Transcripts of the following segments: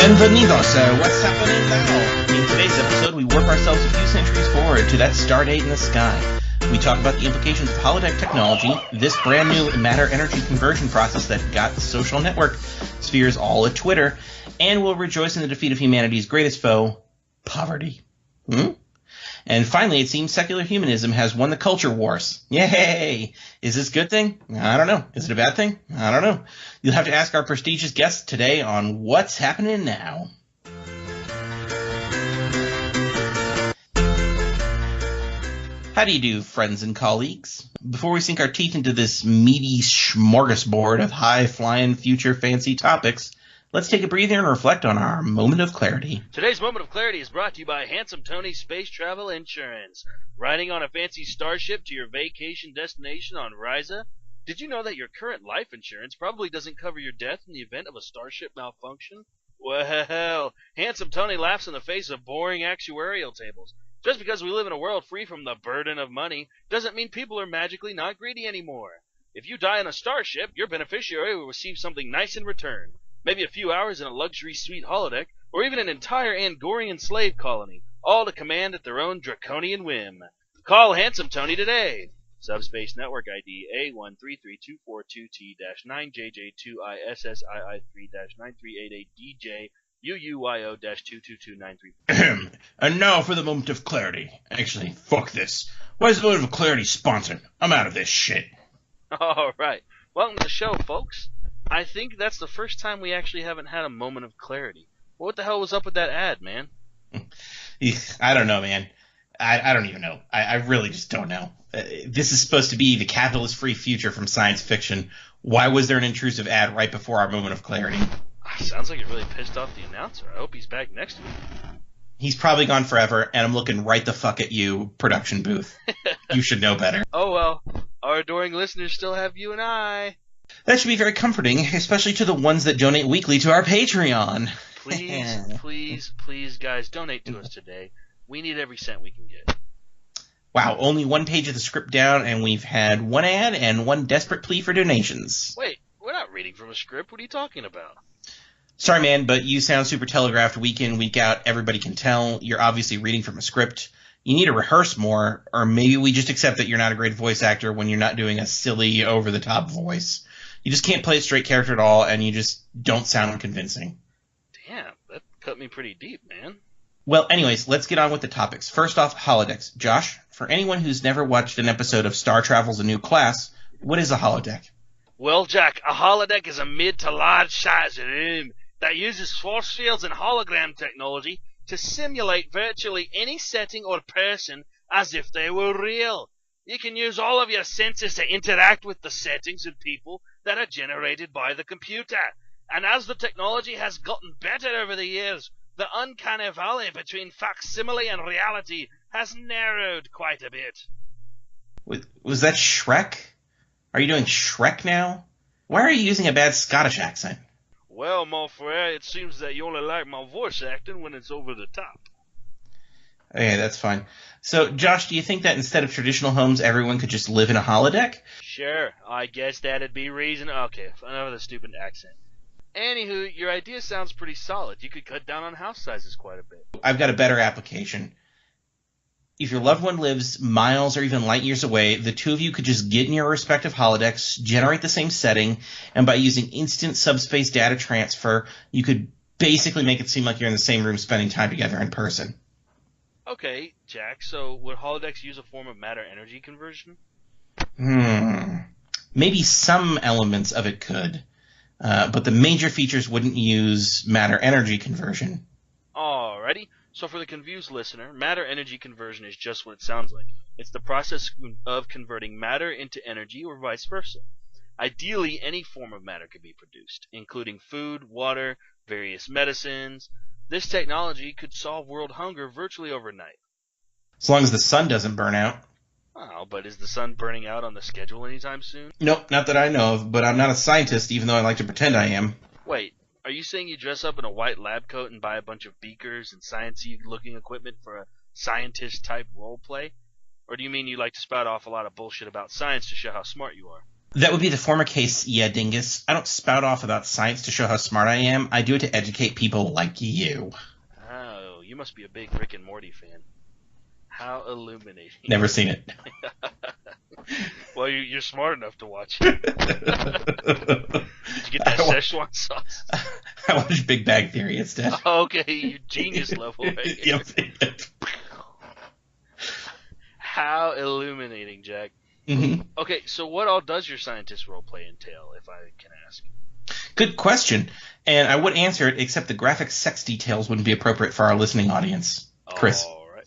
Bienvenidos, what's happening now? In today's episode, we warp ourselves a few centuries forward to that star date in the sky. We talk about the implications of holodeck technology, this brand new matter-energy conversion process that got social network spheres all at Twitter, and we'll rejoice in the defeat of humanity's greatest foe, poverty. And finally, it seems secular humanism has won the culture wars. Yay! Is this a good thing? I don't know. Is it a bad thing? I don't know. You'll have to ask our prestigious guests today on What's Happening Now. How do you do, friends and colleagues? Before we sink our teeth into this meaty smorgasbord of high-flying, future-fancy topics, let's take a breather and reflect on our moment of clarity. Today's moment of clarity is brought to you by Handsome Tony Space Travel Insurance. Riding on a fancy starship to your vacation destination on Risa? Did you know that your current life insurance probably doesn't cover your death in the event of a starship malfunction? Well, Handsome Tony laughs in the face of boring actuarial tables. Just because we live in a world free from the burden of money doesn't mean people are magically not greedy anymore. If you die on a starship, your beneficiary will receive something nice in return. Maybe a few hours in a luxury suite holodeck, or even an entire Angorian slave colony, all to command at their own draconian whim. Call Handsome Tony today. Subspace Network ID A133242T-9JJ2ISSII3-9388DJ UUYO-22293. And now for the moment of clarity. Actually, fuck this. Why is the moment of clarity sponsored? I'm out of this shit. Alright, welcome to the show, folks. I think that's the first time we actually haven't had a moment of clarity. What the hell was up with that ad, man? I don't know, man. I don't even know. I really just don't know. This is supposed to be the capitalist-free future from science fiction. Why was there an intrusive ad right before our moment of clarity? Sounds like it really pissed off the announcer. I hope he's back next week. He's probably gone forever, and I'm looking right the fuck at you, production booth. You should know better. Oh well, our adoring listeners still have you and I. That should be very comforting, especially to the ones that donate weekly to our Patreon. Please, guys, donate to us today. We need every cent we can get. Wow, only one page of the script down, and we've had one ad and one desperate plea for donations. Wait, we're not reading from a script. What are you talking about? Sorry, man, but you sound super telegraphed week in, week out. Everybody can tell. You're obviously reading from a script. You need to rehearse more, or maybe we just accept that you're not a great voice actor when you're not doing a silly, over-the-top voice. You just can't play a straight character at all, and you just don't sound convincing. Damn, that cut me pretty deep, man. Well, anyways, let's get on with the topics. First off, holodecks. Josh, for anyone who's never watched an episode of Star Travel's A New Class, what is a holodeck? Well, Jack, a holodeck is a mid to large-sized room that uses force fields and hologram technology to simulate virtually any setting or person as if they were real. You can use all of your senses to interact with the settings and people that are generated by the computer. And as the technology has gotten better over the years, the uncanny valley between facsimile and reality has narrowed quite a bit. Was that Shrek? Are you doing Shrek now? Why are you using a bad Scottish accent? Well, mon frere, it seems that you only like my voice acting when it's over the top. Okay, that's fine. So, Josh, do you think that instead of traditional homes, everyone could just live in a holodeck? Sure, I guess that'd be reason. Okay, enough of the stupid accent. Anywho, your idea sounds pretty solid. You could cut down on house sizes quite a bit. I've got a better application. If your loved one lives miles or even light years away, the two of you could just get in your respective holodecks, generate the same setting, and by using instant subspace data transfer, you could basically make it seem like you're in the same room spending time together in person. Okay, Jack, so would holodecks use a form of matter-energy conversion? Maybe some elements of it could, but the major features wouldn't use matter-energy conversion. Alrighty. So for the confused listener, matter-energy conversion is just what it sounds like. It's the process of converting matter into energy or vice versa. Ideally, any form of matter could be produced, including food, water, various medicines. This technology could solve world hunger virtually overnight. As long as the sun doesn't burn out. Oh, but is the sun burning out on the schedule anytime soon? Nope, not that I know of, but I'm not a scientist, even though I like to pretend I am. Wait. Are you saying you dress up in a white lab coat and buy a bunch of beakers and sciencey looking equipment for a scientist-type role play? Or do you mean you like to spout off a lot of bullshit about science to show how smart you are? That would be the former case, yeah, dingus. I don't spout off about science to show how smart I am. I do it to educate people like you. Oh, you must be a big Rick and Morty fan. How illuminating. Never seen it. Well, you're smart enough to watch it. Did you get that Szechuan sauce? I watch Big Bang Theory instead. Okay, you genius level right here. Yep. How illuminating, Jack. Mm-hmm. Okay, so what all does your scientist roleplay entail, if I can ask? Good question. And I would answer it, except the graphic sex details wouldn't be appropriate for our listening audience. Chris. All right.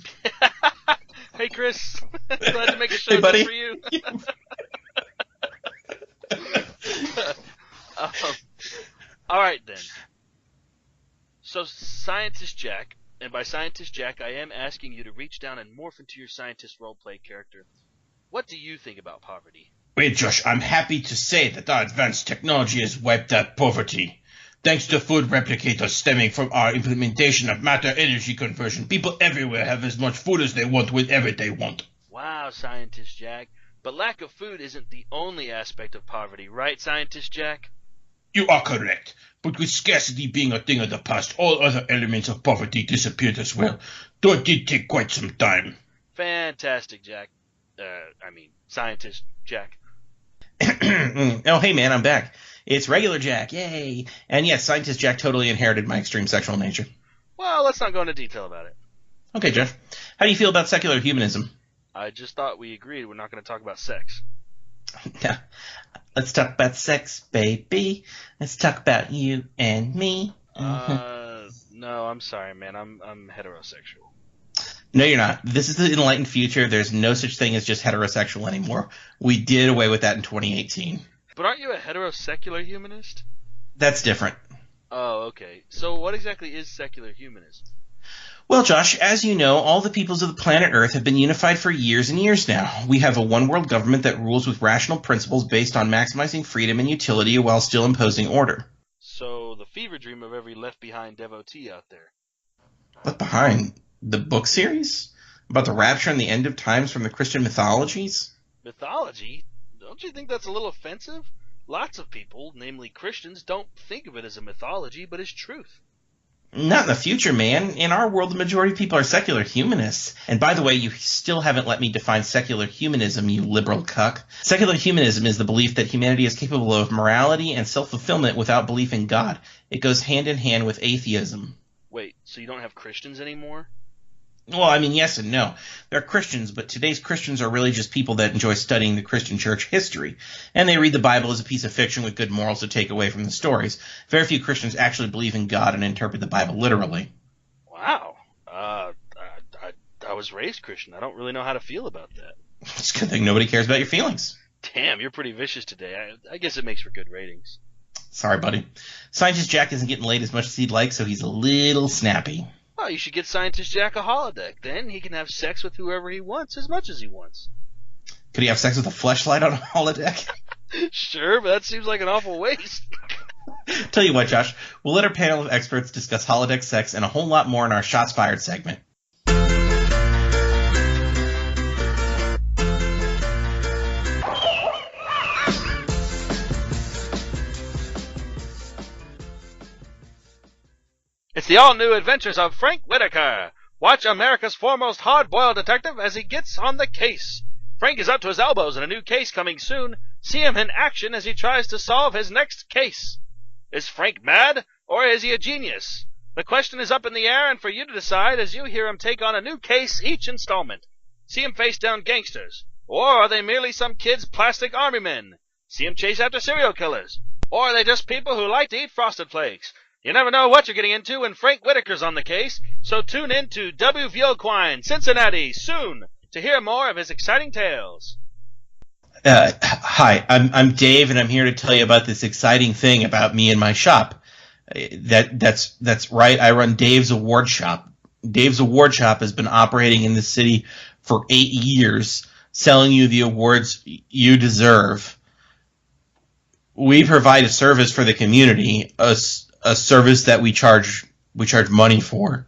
Hey, Chris. Glad to make a show Hey, buddy. just for you. All right, then. So, Scientist Jack, and by Scientist Jack, I am asking you to reach down and morph into your scientist roleplay character. What do you think about poverty? Well, Josh, I'm happy to say that our advanced technology has wiped out poverty. Thanks to food replicators stemming from our implementation of matter energy conversion, people everywhere have as much food as they want whenever they want. Wow, Scientist Jack. But lack of food isn't the only aspect of poverty, right, Scientist Jack? You are correct. But with scarcity being a thing of the past, all other elements of poverty disappeared as well. Though it did take quite some time. Fantastic, Jack. Scientist Jack. Oh, hey, man, I'm back. It's regular Jack, yay! And yes, Scientist Jack totally inherited my extreme sexual nature. Well, let's not go into detail about it. Okay, Jeff. How do you feel about secular humanism? I just thought we agreed we're not going to talk about sex. Let's talk about sex, baby. Let's talk about you and me. No, I'm sorry, man. I'm heterosexual. No, you're not. This is the enlightened future. There's no such thing as just heterosexual anymore. We did away with that in 2018. But aren't you a heterosecular humanist? That's different. Oh, okay. So what exactly is secular humanism? Well, Josh, as you know, all the peoples of the planet Earth have been unified for years and years now. We have a one-world government that rules with rational principles based on maximizing freedom and utility while still imposing order. So the fever dream of every left-behind devotee out there. Left Behind? The book series? About the rapture and the end of times from the Christian mythologies? Mythology? Don't you think that's a little offensive? Lots of people, namely Christians, don't think of it as a mythology, but as truth. Not in the future, man. In our world, the majority of people are secular humanists. And by the way, you still haven't let me define secular humanism, you liberal cuck. Secular humanism is the belief that humanity is capable of morality and self-fulfillment without belief in God. It goes hand in hand with atheism. Wait, so you don't have Christians anymore? Well, I mean, yes and no. They're Christians, but today's Christians are really just people that enjoy studying the Christian church history. And they read the Bible as a piece of fiction with good morals to take away from the stories. Very few Christians actually believe in God and interpret the Bible literally. Wow. I was raised Christian. I don't really know how to feel about that. It's a good thing nobody cares about your feelings. Damn, you're pretty vicious today. I guess it makes for good ratings. Sorry, buddy. Scientist Jack isn't getting laid as much as he'd like, so he's a little snappy. Well, you should get Scientist Jack a holodeck. Then he can have sex with whoever he wants, as much as he wants. Could he have sex with a fleshlight on a holodeck? Sure, but that seems like an awful waste. Tell you what, Josh, we'll let our panel of experts discuss holodeck sex and a whole lot more in our Shots Fired segment. It's the all-new adventures of Frank Whitaker. Watch America's foremost hard-boiled detective as he gets on the case. Frank is up to his elbows in a new case coming soon. See him in action as he tries to solve his next case. Is Frank mad, or is he a genius? The question is up in the air and for you to decide as you hear him take on a new case each installment. See him face down gangsters, or are they merely some kid's plastic army men? See him chase after serial killers, or are they just people who like to eat Frosted Flakes? You never know what you're getting into when Frank Whitaker's on the case, so tune in to WVOquine, Cincinnati, soon to hear more of his exciting tales. Hi, I'm Dave, and I'm here to tell you about this exciting thing about me and my shop. That's right, I run Dave's Award Shop. Dave's Award Shop has been operating in the city for 8 years, selling you the awards you deserve. We provide a service for the community, a service that we charge money for.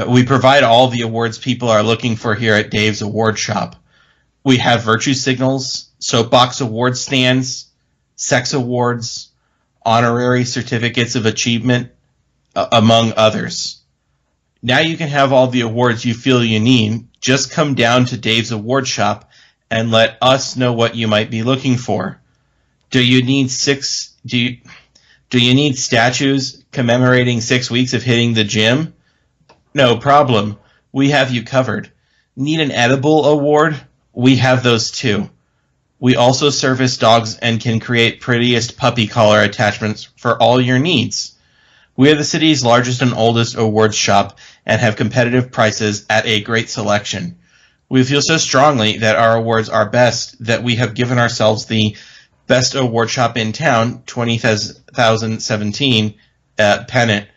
We provide all the awards people are looking for here at Dave's Award Shop. We have virtue signals, soapbox award stands, sex awards, honorary certificates of achievement, among others. Now you can have all the awards you feel you need. Just come down to Dave's Award Shop and let us know what you might be looking for. Do you need statues commemorating 6 weeks of hitting the gym? No problem. We have you covered. Need an edible award? We have those too. We also service dogs and can create prettiest puppy collar attachments for all your needs. We are the city's largest and oldest awards shop and have competitive prices at a great selection. We feel so strongly that our awards are best that we have given ourselves the Best Award Shop in Town 2017 pennant.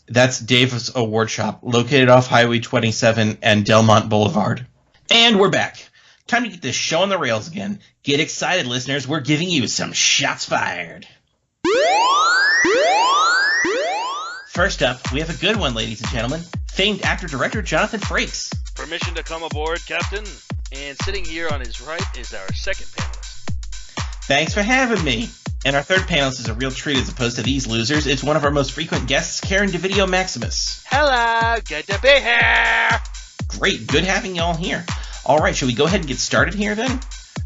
That's Dave's Award Shop, located off Highway 27 and Delmont Boulevard. And we're back. Time to get this show on the rails again. Get excited, listeners. We're giving you some shots fired. First up, we have a good one, ladies and gentlemen. Famed actor-director Jonathan Frakes. Permission to come aboard, Captain. And sitting here on his right is our second panelist. Thanks for having me. And our third panelist is a real treat as opposed to these losers. It's one of our most frequent guests, Karen DeVideo Maximus. Hello, good to be here. Great, good having you all here. All right, shall we go ahead and get started here then?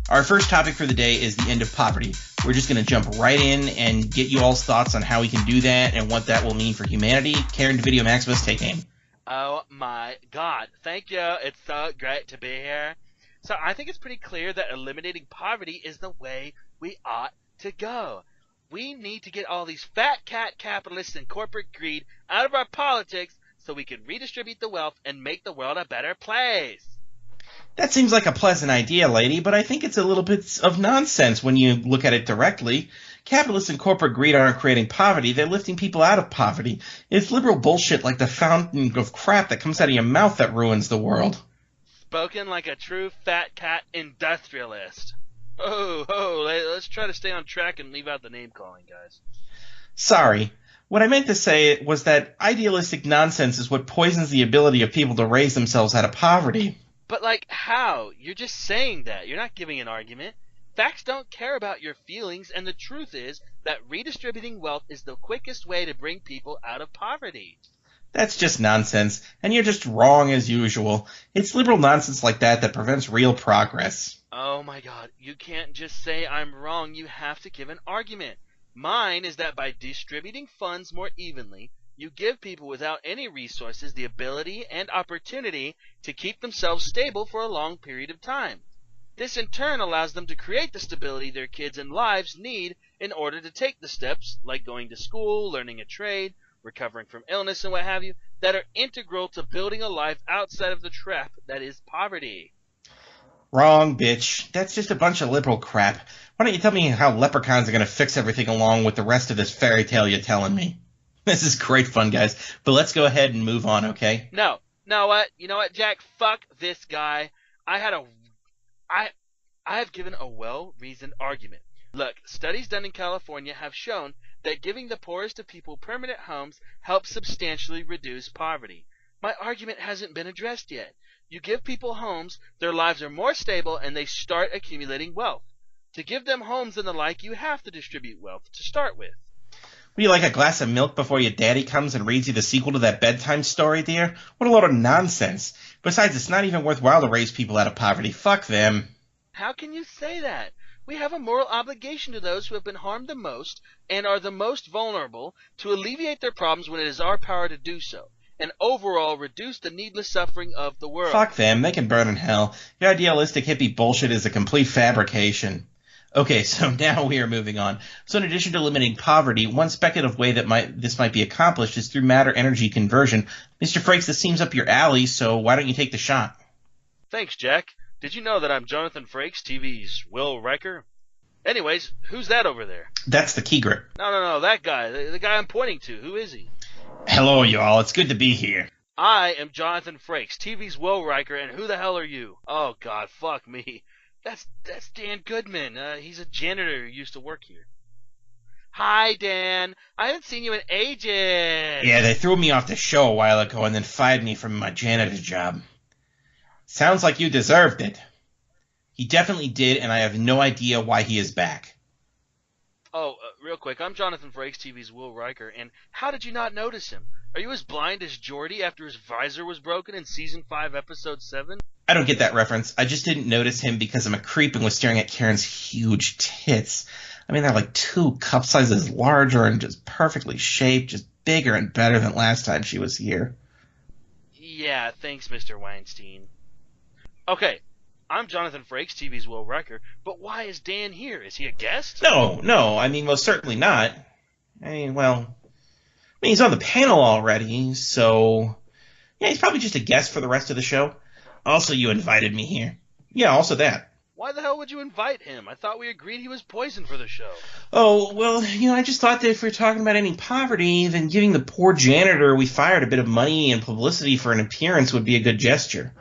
Our first topic for the day is the end of poverty. We're just going to jump right in and get you all's thoughts on how we can do that and what that will mean for humanity. Karen DeVideo Maximus, take aim. Oh my God, thank you. It's so great to be here. So I think it's pretty clear that eliminating poverty is the way we ought to go. We need to get all these fat cat capitalists and corporate greed out of our politics so we can redistribute the wealth and make the world a better place. That seems like a pleasant idea, lady, but I think it's a little bit of nonsense when you look at it directly. Capitalists and corporate greed aren't creating poverty, they're lifting people out of poverty. It's liberal bullshit like the fountain of crap that comes out of your mouth that ruins the world. Spoken like a true fat cat industrialist. Let's try to stay on track and leave out the name calling, guys. Sorry. What I meant to say was that idealistic nonsense is what poisons the ability of people to raise themselves out of poverty. But, like, how? You're just saying that. You're not giving an argument. Facts don't care about your feelings, and the truth is that redistributing wealth is the quickest way to bring people out of poverty. That's just nonsense, and you're just wrong as usual. It's liberal nonsense like that prevents real progress. Oh my God, you can't just say I'm wrong, you have to give an argument. Mine is that by distributing funds more evenly, you give people without any resources the ability and opportunity to keep themselves stable for a long period of time. This in turn allows them to create the stability their kids and lives need in order to take the steps, like going to school, learning a trade, recovering from illness and what have you, that are integral to building a life outside of the trap that is poverty. Wrong, bitch. That's just a bunch of liberal crap. Why don't you tell me how leprechauns are going to fix everything along with the rest of this fairy tale you're telling me? This is great fun, guys, but let's go ahead and move on, okay? No. You know what, Jack? Fuck this guy. I have given a well-reasoned argument. Look, studies done in California have shown that giving the poorest of people permanent homes helps substantially reduce poverty. My argument hasn't been addressed yet. You give people homes, their lives are more stable, and they start accumulating wealth. To give them homes and the like, you have to distribute wealth to start with. Would you like a glass of milk before your daddy comes and reads you the sequel to that bedtime story, dear? What a load of nonsense. Besides, it's not even worthwhile to raise people out of poverty. Fuck them. How can you say that? We have a moral obligation to those who have been harmed the most and are the most vulnerable to alleviate their problems when it is our power to do so, and overall reduce the needless suffering of the world. Fuck them. They can burn in hell. Your idealistic hippie bullshit is a complete fabrication. Okay, so now we are moving on. So in addition to eliminating poverty, one speculative way that this might be accomplished is through matter-energy conversion. Mr. Frakes, this seems up your alley, so why don't you take the shot? Thanks, Jack. Did you know that I'm Jonathan Frakes, TV's Will Riker? Anyways, who's that over there? That's the key grip. No, that guy. The guy I'm pointing to. Who is he? Hello, y'all. It's good to be here. I am Jonathan Frakes, TV's Will Riker, and who the hell are you? Oh, God, fuck me. That's Dan Goodman. He's a janitor who used to work here. Hi, Dan. I haven't seen you in ages. Yeah, they threw me off the show a while ago and then fired me from my janitor job. Sounds like you deserved it. He definitely did, and I have no idea why he is back. Oh, real quick, I'm Jonathan Frakes, TV's Will Riker, and how did you not notice him? Are you as blind as Geordi after his visor was broken in Season 5, Episode 7? I don't get that reference. I just didn't notice him because I'm a creep and was staring at Karen's huge tits. I mean, they're like 2 cup sizes larger and just perfectly shaped, just bigger and better than last time she was here. Yeah, thanks, Mr. Weinstein. Okay, I'm Jonathan Frakes, TV's Will Riker, but why is Dan here? Is he a guest? No, I mean, most certainly not. He's on the panel already, so yeah, he's probably just a guest for the rest of the show. Also, you invited me here. Yeah, also that. Why the hell would you invite him? I thought we agreed he was poison for the show. Oh, well, I just thought that if we're talking about any poverty, then giving the poor janitor we fired a bit of money and publicity for an appearance would be a good gesture.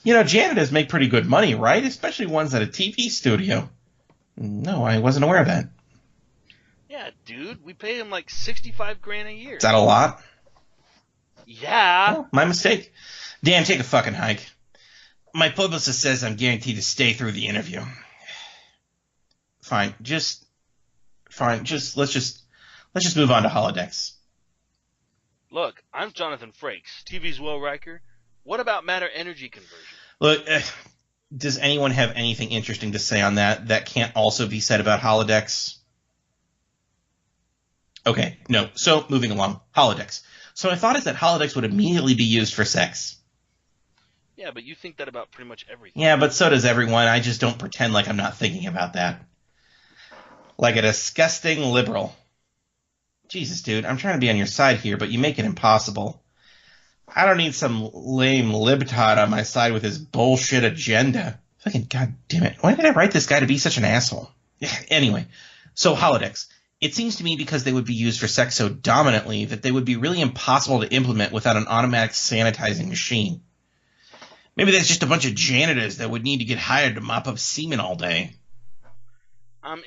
Janitors make pretty good money, right? Especially ones at a TV studio. No, I wasn't aware of that. Yeah, dude, we pay him like $65,000 a year. Is that a lot? Yeah. Oh, my mistake. Dan, take a fucking hike. My publicist says I'm guaranteed to stay through the interview. Fine. Let's just move on to holodecks. Look, I'm Jonathan Frakes, TV's Will Riker. What about matter energy conversion? Look, does anyone have anything interesting to say on that can't also be said about holodecks? Okay, no. So, moving along. Holodecks. So my thought is that holodecks would immediately be used for sex. Yeah, but you think that about pretty much everything. Yeah, but so does everyone. I just don't pretend like I'm not thinking about that. Like a disgusting liberal. Jesus, dude, I'm trying to be on your side here, but you make it impossible. I don't need some lame libtard on my side with his bullshit agenda. Fucking goddamn it. Why did I write this guy to be such an asshole? Anyway, so holodecks. It seems to me because they would be used for sex so dominantly that they would be really impossible to implement without an automatic sanitizing machine. Maybe there's just a bunch of janitors that would need to get hired to mop up semen all day.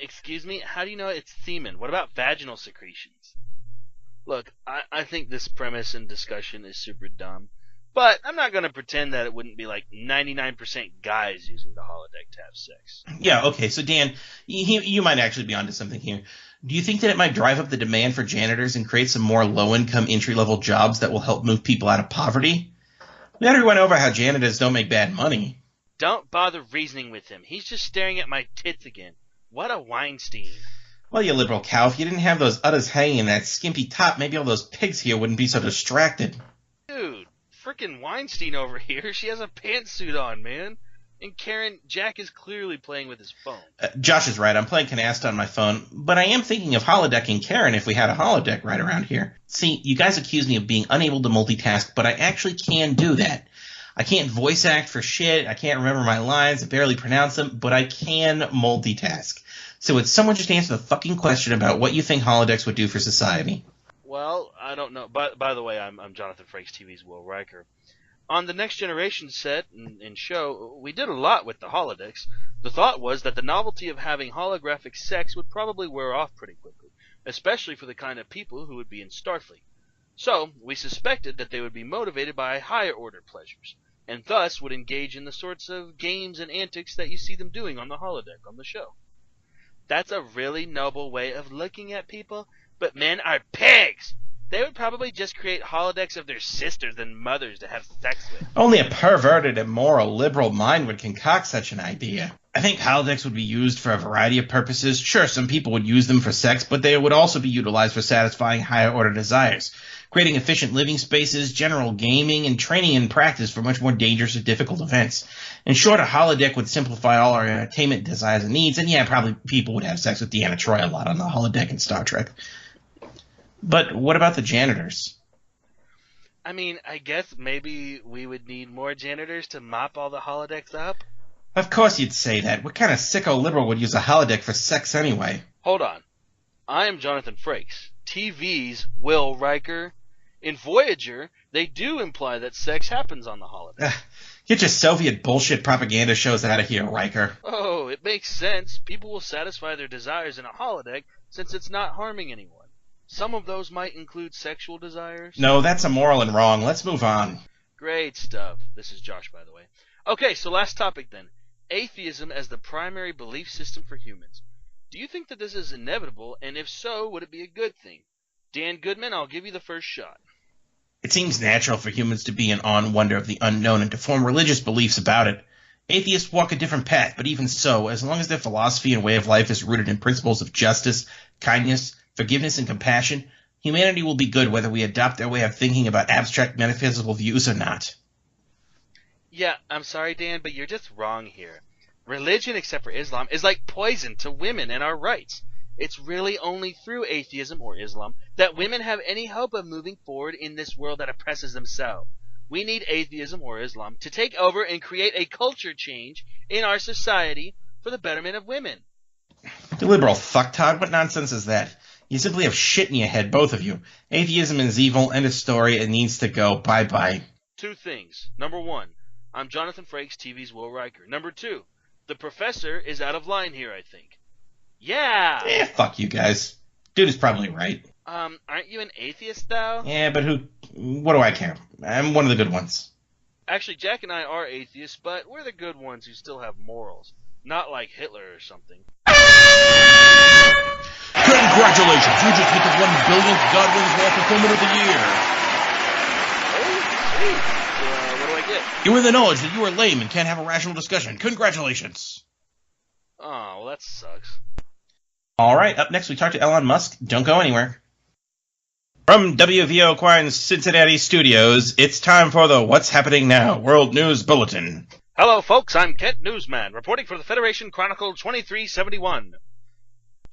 Excuse me? How do you know it's semen? What about vaginal secretions? Look, I think this premise and discussion is super dumb, but I'm not going to pretend that it wouldn't be like 99% guys using the holodeck to have sex. Yeah, okay, so Dan, you might actually be onto something here. Do you think that it might drive up the demand for janitors and create some more low-income entry-level jobs that will help move people out of poverty? We already went over how janitors don't make bad money. Don't bother reasoning with him. He's just staring at my tits again. What a Weinstein. Well, you liberal cow, if you didn't have those udders hanging in that skimpy top, maybe all those pigs here wouldn't be so distracted. Dude, frickin' Weinstein over here. She has a pantsuit on, man. And Karen, Jack is clearly playing with his phone. Josh is right. I'm playing Canasta on my phone, but I am thinking of holodecking Karen if we had a holodeck right around here. See, you guys accuse me of being unable to multitask, but I actually can do that. I can't voice act for shit. I can't remember my lines. I barely pronounce them, but I can multitask. So would someone just answer the fucking question about what you think holodecks would do for society? Well, I don't know. By the way, I'm Jonathan Frakes, TV's Will Riker. On the Next Generation set and show, we did a lot with the holodecks. The thought was that the novelty of having holographic sex would probably wear off pretty quickly, especially for the kind of people who would be in Starfleet. So, we suspected that they would be motivated by higher-order pleasures, and thus would engage in the sorts of games and antics that you see them doing on the holodeck on the show. That's a really noble way of looking at people, but men are pigs! They would probably just create holodecks of their sisters and mothers to have sex with. Only a perverted, immoral, liberal mind would concoct such an idea. I think holodecks would be used for a variety of purposes. Sure, some people would use them for sex, but they would also be utilized for satisfying higher-order desires, creating efficient living spaces, general gaming, and training and practice for much more dangerous and difficult events. In short, a holodeck would simplify all our entertainment desires and needs, and yeah, probably people would have sex with Deanna Troi a lot on the holodeck in Star Trek. But what about the janitors? I mean, I guess maybe we would need more janitors to mop all the holodecks up? Of course you'd say that. What kind of sicko liberal would use a holodeck for sex anyway? Hold on. I am Jonathan Frakes, TV's Will Riker. In Voyager, they do imply that sex happens on the holodeck. Get your Soviet bullshit propaganda shows out of here, Riker. Oh, it makes sense. People will satisfy their desires in a holodeck since it's not harming anyone. Some of those might include sexual desires. No, that's immoral and wrong. Let's move on. Great stuff. This is Josh, by the way. Okay, so last topic then. Atheism as the primary belief system for humans. Do you think that this is inevitable, and if so, would it be a good thing? Dan Goodman, I'll give you the first shot. It seems natural for humans to be in awe and wonder of the unknown and to form religious beliefs about it. Atheists walk a different path, but even so, as long as their philosophy and way of life is rooted in principles of justice, kindness, forgiveness, and compassion, humanity will be good whether we adopt their way of thinking about abstract metaphysical views or not. Yeah, I'm sorry, Dan, but you're just wrong here. Religion, except for Islam, is like poison to women and our rights. It's really only through atheism or Islam that women have any hope of moving forward in this world that oppresses them so. We need atheism or Islam to take over and create a culture change in our society for the betterment of women. You liberal fucktard, what nonsense is that? You simply have shit in your head, both of you. Atheism is evil, end of story, it needs to go, bye-bye. Two things. Number one, I'm Jonathan Frakes, TV's Will Riker. Number two, the professor is out of line here, I think. Yeah! Fuck you guys. Dude is probably right. Aren't you an atheist, though? Yeah, but what do I care? I'm one of the good ones. Actually, Jack and I are atheists, but we're the good ones who still have morals. Not like Hitler or something. Congratulations! You just hit the 1 billionth Godwin's Law fulfillment of the year! Oh, sweet. So, what do I get? You win the knowledge that you are lame and can't have a rational discussion. Congratulations! Oh, well, that sucks. Alright, up next we talk to Elon Musk. Don't go anywhere. From WVO Quine's Cincinnati studios, it's time for the What's Happening Now World News Bulletin. Hello, folks. I'm Kent Newsman, reporting for the Federation Chronicle 2371.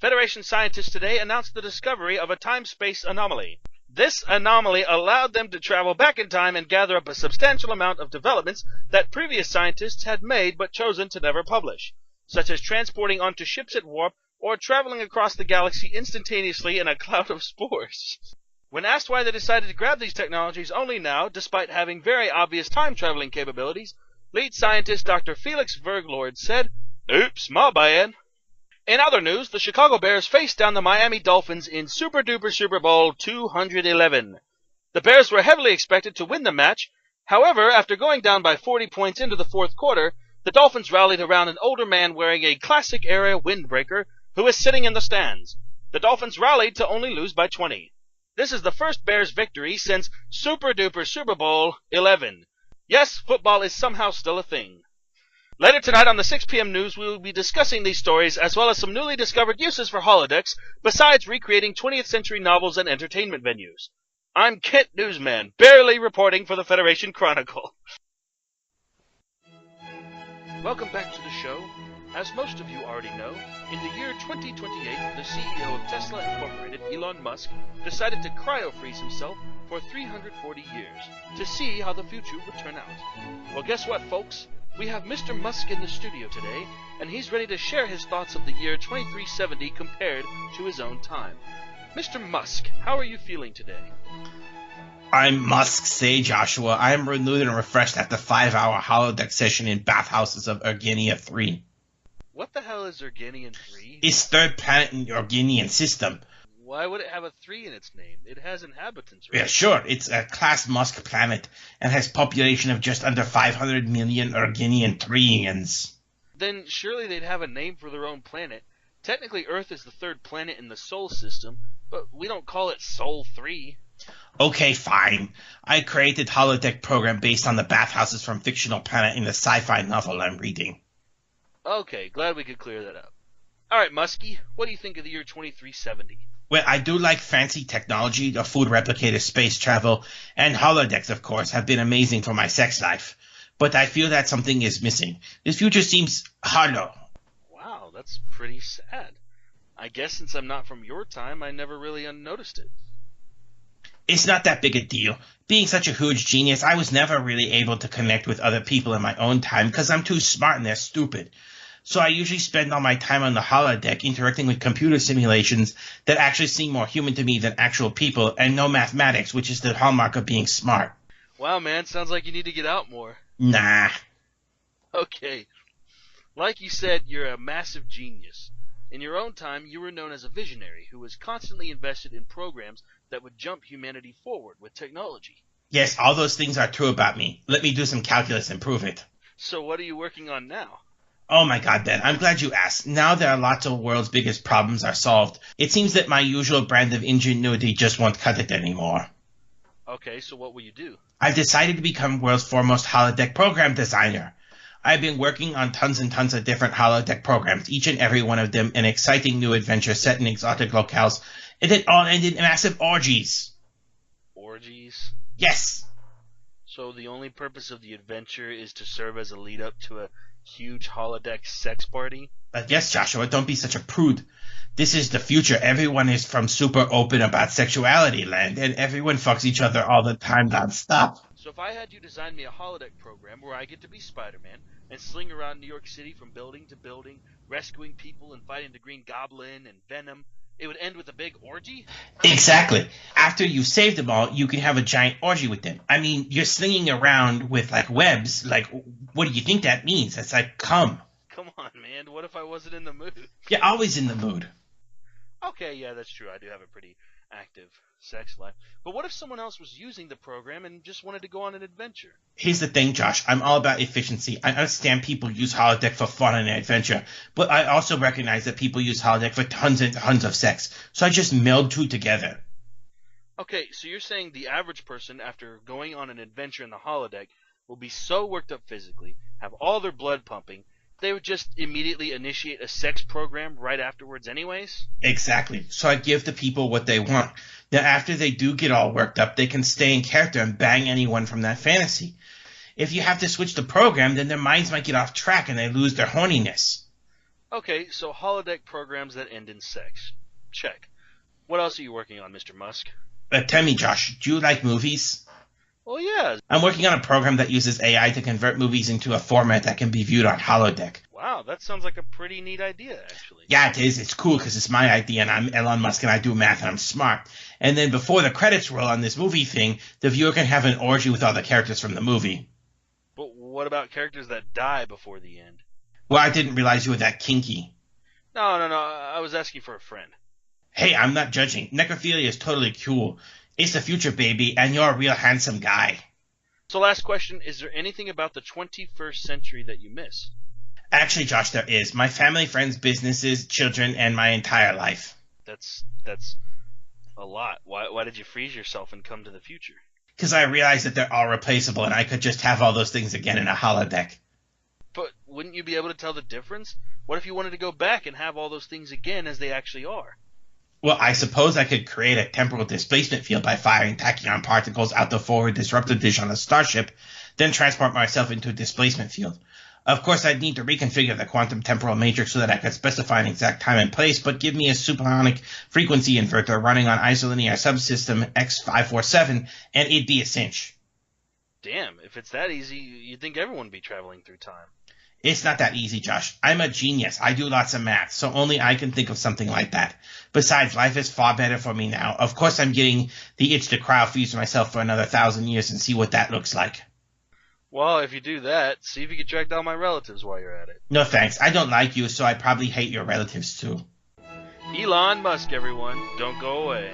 Federation scientists today announced the discovery of a time-space anomaly. This anomaly allowed them to travel back in time and gather up a substantial amount of developments that previous scientists had made but chosen to never publish, such as transporting onto ships at warp or traveling across the galaxy instantaneously in a cloud of spores. When asked why they decided to grab these technologies only now, despite having very obvious time-traveling capabilities, lead scientist Dr. Felix Verglord said, "Oops, my bad." In other news, the Chicago Bears faced down the Miami Dolphins in Super Duper Super Bowl 211. The Bears were heavily expected to win the match. However, after going down by 40 points into the fourth quarter, the Dolphins rallied around an older man wearing a classic-era windbreaker who was sitting in the stands. The Dolphins rallied to only lose by 20. This is the first Bears victory since Super Duper Super Bowl 11. Yes, football is somehow still a thing. Later tonight on the 6 p.m. news, we will be discussing these stories as well as some newly discovered uses for holodecks, besides recreating 20th century novels and entertainment venues. I'm Kent Newsman, barely reporting for the Federation Chronicle. Welcome back to the show. As most of you already know, in the year 2028, the CEO of Tesla Incorporated, Elon Musk, decided to cryo-freeze himself for 340 years to see how the future would turn out. Well, guess what, folks? We have Mr. Musk in the studio today, and he's ready to share his thoughts of the year 2370 compared to his own time. Mr. Musk, how are you feeling today? I must say, Joshua, I am renewed and refreshed after 5-hour holodeck session in bathhouses of Urgenia 3. What the hell is Urganian 3? It's third planet in the Urganian system. Why would it have a 3 in its name? It has inhabitants, right? Yeah, sure. It's a class Musk planet and has population of just under 500 million Urganian 3-ians. Then surely they'd have a name for their own planet. Technically, Earth is the third planet in the Sol system, but we don't call it Sol 3. Okay, fine. I created holodeck program based on the bathhouses from fictional planet in the sci-fi novel I'm reading. Okay, glad we could clear that up. Alright, Muskie, what do you think of the year 2370? Well, I do like fancy technology, the food replicator, space travel, and holodecks, of course, have been amazing for my sex life. But I feel that something is missing. This future seems hollow. Wow, that's pretty sad. I guess since I'm not from your time, I never really unnoticed it. It's not that big a deal. Being such a huge genius, I was never really able to connect with other people in my own time because I'm too smart and they're stupid. So I usually spend all my time on the holodeck interacting with computer simulations that actually seem more human to me than actual people, and no mathematics, which is the hallmark of being smart. Wow, man, sounds like you need to get out more. Nah. Okay. Like you said, you're a massive genius. In your own time, you were known as a visionary who was constantly invested in programs that would jump humanity forward with technology. Yes, all those things are true about me. Let me do some calculus and prove it. So what are you working on now? Oh my god, Ben, I'm glad you asked. Now that lots of the world's biggest problems are solved, it seems that my usual brand of ingenuity just won't cut it anymore. Okay, so what will you do? I've decided to become world's foremost holodeck program designer. I've been working on tons and tons of different holodeck programs, each and every one of them an exciting new adventure set in exotic locales, and it all ended in massive orgies. Orgies? Yes, So the only purpose of the adventure is to serve as a lead up to a huge holodeck sex party? but yes, Joshua, don't be such a prude. This is the future. Everyone is from super open about sexuality land, and everyone fucks each other all the time nonstop. So if I had you design me a holodeck program where I get to be Spider-Man and sling around New York City from building to building, rescuing people and fighting the Green Goblin and Venom, it would end with a big orgy? Exactly. After you've saved them all, you can have a giant orgy with them. I mean, you're slinging around with, like, webs. Like, what do you think that means? That's like, come. Come on, man. What if I wasn't in the mood? You're always in the mood. Okay, yeah, that's true. I do have a pretty active sex life. But what if someone else was using the program and just wanted to go on an adventure? Here's the thing, Josh. I'm all about efficiency. I understand people use holodeck for fun and adventure, but I also recognize that people use holodeck for tons and tons of sex. So I just meld two together. Okay, so you're saying the average person, after going on an adventure in the holodeck, will be so worked up physically, have all their blood pumping, they would just immediately initiate a sex program right afterwards anyways? Exactly. So I give the people what they want. Now, after they do get all worked up, they can stay in character and bang anyone from that fantasy. If you have to switch the program, then their minds might get off track and they lose their horniness. Okay, so holodeck programs that end in sex. Check. What else are you working on, Mr. Musk? Tell me, Josh, do you like movies? Well, yeah. I'm working on a program that uses AI to convert movies into a format that can be viewed on holodeck. Wow, that sounds like a pretty neat idea, actually. Yeah, it is. It's cool because it's my idea and I'm Elon Musk and I do math and I'm smart. And then before the credits roll on this movie thing, the viewer can have an orgy with all the characters from the movie. But what about characters that die before the end? Well, I didn't realize you were that kinky. No, I was asking for a friend. Hey, I'm not judging. Necrophilia is totally cool. It's the future, baby, and you're a real handsome guy. So last question, is there anything about the 21st century that you miss? Actually, Josh, there is. My family, friends, businesses, children, and my entire life. That's a lot. Why did you freeze yourself and come to the future? Because I realized that they're all replaceable and I could just have all those things again in a holodeck. But wouldn't you be able to tell the difference? What if you wanted to go back and have all those things again as they actually are? Well, I suppose I could create a temporal displacement field by firing tachyon particles out the forward disruptor dish on a starship, then transport myself into a displacement field. Of course, I'd need to reconfigure the quantum temporal matrix so that I could specify an exact time and place, but give me a supersonic frequency inverter running on isolinear subsystem X547, and it'd be a cinch. Damn, if it's that easy, you'd think everyone would be traveling through time. It's not that easy, Josh. I'm a genius. I do lots of math, so only I can think of something like that. Besides, life is far better for me now. Of course, I'm getting the itch to cryo-freeze myself for another 1,000 years and see what that looks like. Well, if you do that, see if you can track down my relatives while you're at it. No thanks. I don't like you, so I probably hate your relatives too. Elon Musk, everyone. Don't go away.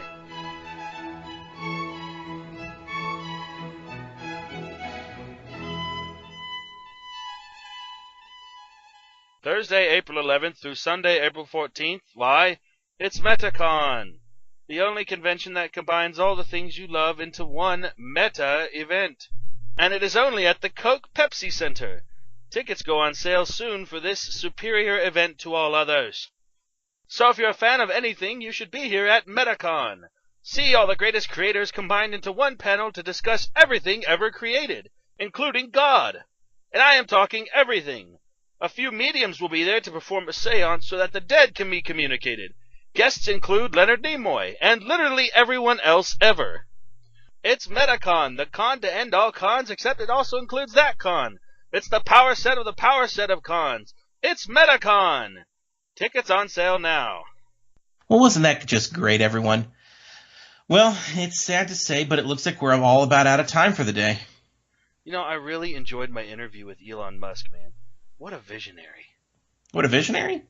Thursday, April 11th through Sunday, April 14th. Why? It's MetaCon, the only convention that combines all the things you love into one meta event. And it is only at the Coke Pepsi Center. Tickets go on sale soon for this superior event to all others. So if you're a fan of anything, you should be here at MetaCon. See all the greatest creators combined into one panel to discuss everything ever created, including God. And I am talking everything. A few mediums will be there to perform a seance so that the dead can be communicated. Guests include Leonard Nimoy and literally everyone else ever. It's MetaCon, the con to end all cons, except it also includes that con. It's the power set of the power set of cons. It's MetaCon. Tickets on sale now. Well, wasn't that just great, everyone? Well, it's sad to say, but it looks like we're all about out of time for the day. You know, I really enjoyed my interview with Elon Musk, man. What a visionary. What a visionary?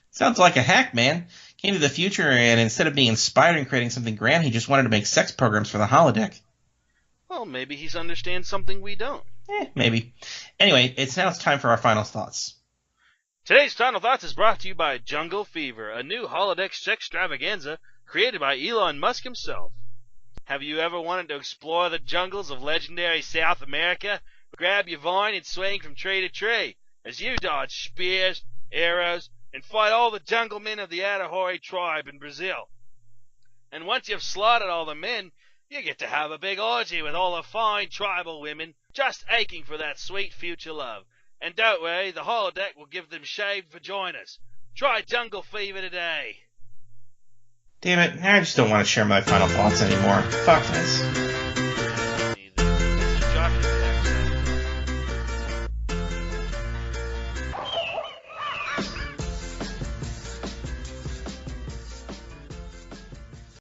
Sounds like a hack, man. Came to the future and instead of being inspired and creating something grand, he just wanted to make sex programs for the holodeck. Well, maybe he understands something we don't. Maybe. Anyway, it's time for our final thoughts. Today's Final Thoughts is brought to you by Jungle Fever, a new holodeck extravaganza created by Elon Musk himself. Have you ever wanted to explore the jungles of legendary South America? Grab your vine and swing from tree to tree as you dodge spears, arrows, and fight all the jungle men of the Atahori tribe in Brazil. And once you've slaughtered all the men, you get to have a big orgy with all the fine tribal women just aching for that sweet future love. And don't worry, the holodeck will give them shaved vaginas. Try Jungle Fever today. Damn it, now I just don't want to share my final thoughts anymore. Fuck this.